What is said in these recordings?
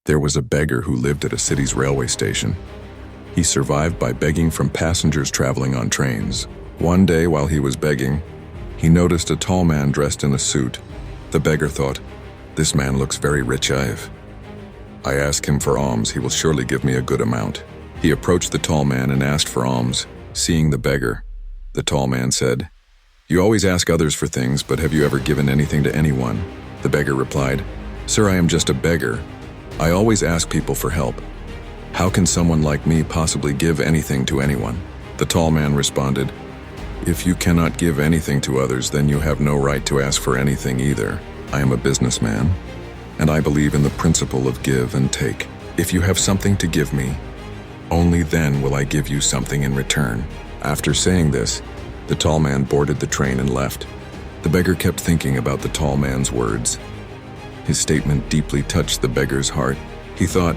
There was a beggar who lived at a city's railway station. He survived by begging from passengers traveling on trains. One day while he was begging, he noticed a tall man dressed in a suit. The beggar thought, "This man looks very rich. If I ask him for alms, he will surely give me a good amount." He approached the tall man and asked for alms. Seeing the beggar, the tall man said, "You always ask others for things, but have you ever given anything to anyone?" The beggar replied, "Sir, I am just a beggar. I always ask people for help. How can someone like me possibly give anything to anyone?" The tall man responded, "If you cannot give anything to others, then you have no right to ask for anything either. I am a businessman, and I believe in the principle of give and take. If you have something to give me, only then will I give you something in return." After saying this, the tall man boarded the train and left. The beggar kept thinking about the tall man's words. His statement deeply touched the beggar's heart. He thought,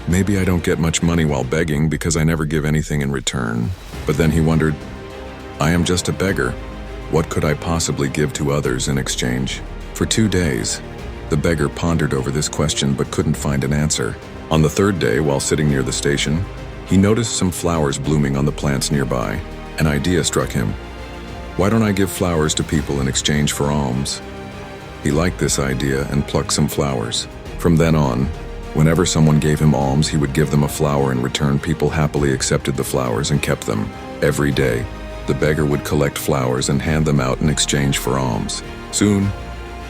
maybe I don't get much money while begging because I never give anything in return. But then he wondered, I am just a beggar. What could I possibly give to others in exchange? For 2 days, the beggar pondered over this question but couldn't find an answer. On the third day, while sitting near the station, he noticed some flowers blooming on the plants nearby. An idea struck him. Why don't I give flowers to people in exchange for alms? He liked this idea and plucked some flowers. From then on, whenever someone gave him alms, he would give them a flower in return. People happily accepted the flowers and kept them. Every day, the beggar would collect flowers and hand them out in exchange for alms. Soon,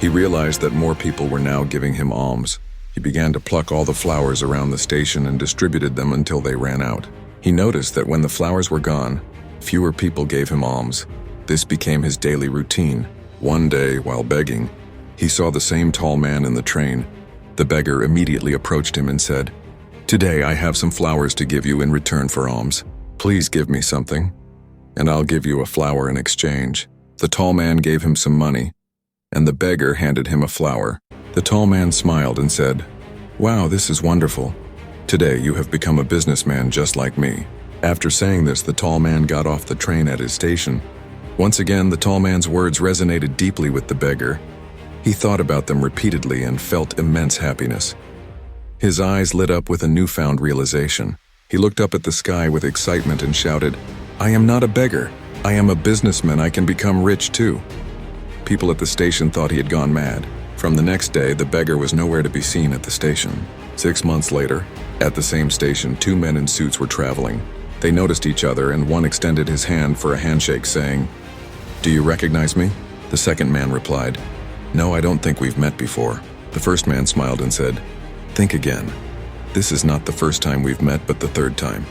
he realized that more people were now giving him alms. He began to pluck all the flowers around the station and distributed them until they ran out. He noticed that when the flowers were gone, fewer people gave him alms. This became his daily routine. One day, while begging, he saw the same tall man in the train. The beggar immediately approached him and said, "Today I have some flowers to give you in return for alms. Please give me something, and I'll give you a flower in exchange." The tall man gave him some money, and the beggar handed him a flower. The tall man smiled and said, "Wow, this is wonderful. Today you have become a businessman just like me." After saying this, the tall man got off the train at his station. Once again, the tall man's words resonated deeply with the beggar. He thought about them repeatedly and felt immense happiness. His eyes lit up with a newfound realization. He looked up at the sky with excitement and shouted, "I am not a beggar. I am a businessman. I can become rich too." People at the station thought he had gone mad. From the next day, the beggar was nowhere to be seen at the station. 6 months later, at the same station, 2 men in suits were traveling. They noticed each other, and one extended his hand for a handshake, saying, "Do you recognize me?" The second man replied, "No, I don't think we've met before." The first man smiled and said, "Think again. This is not the first time we've met, but the third time."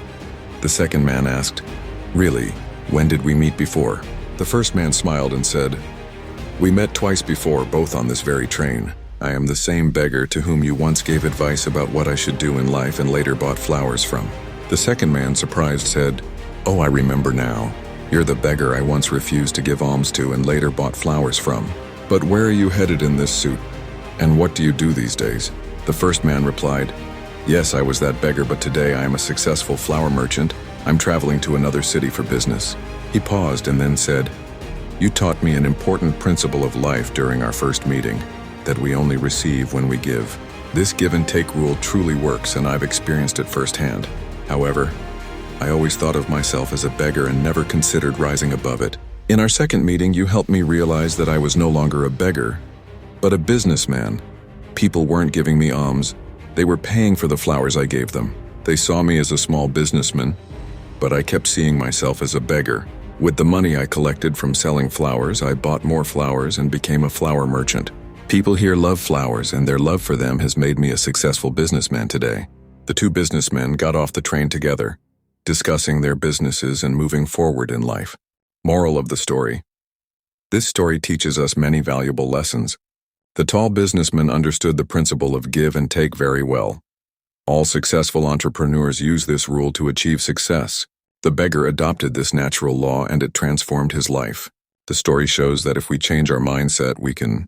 The second man asked, "Really? When did we meet before?" The first man smiled and said, "We met twice before, both on this very train. I am the same beggar to whom you once gave advice about what I should do in life and later bought flowers from." The second man, surprised, said, "Oh, I remember now. You're the beggar I once refused to give alms to and later bought flowers from. But where are you headed in this suit? And what do you do these days?" The first man replied, "Yes, I was that beggar, but today I am a successful flower merchant. I'm traveling to another city for business." He paused and then said, "You taught me an important principle of life during our first meeting, that we only receive when we give. This give and take rule truly works, and I've experienced it firsthand. However, I always thought of myself as a beggar and never considered rising above it. In our second meeting, you helped me realize that I was no longer a beggar, but a businessman. People weren't giving me alms. They were paying for the flowers I gave them. They saw me as a small businessman, but I kept seeing myself as a beggar. With the money I collected from selling flowers, I bought more flowers and became a flower merchant. People here love flowers, and their love for them has made me a successful businessman today." The 2 businessmen got off the train together, discussing their businesses and moving forward in life. Moral of the story. This story teaches us many valuable lessons. The tall businessman understood the principle of give and take very well. All successful entrepreneurs use this rule to achieve success. The beggar adopted this natural law, and it transformed his life. The story shows that if we change our mindset, we can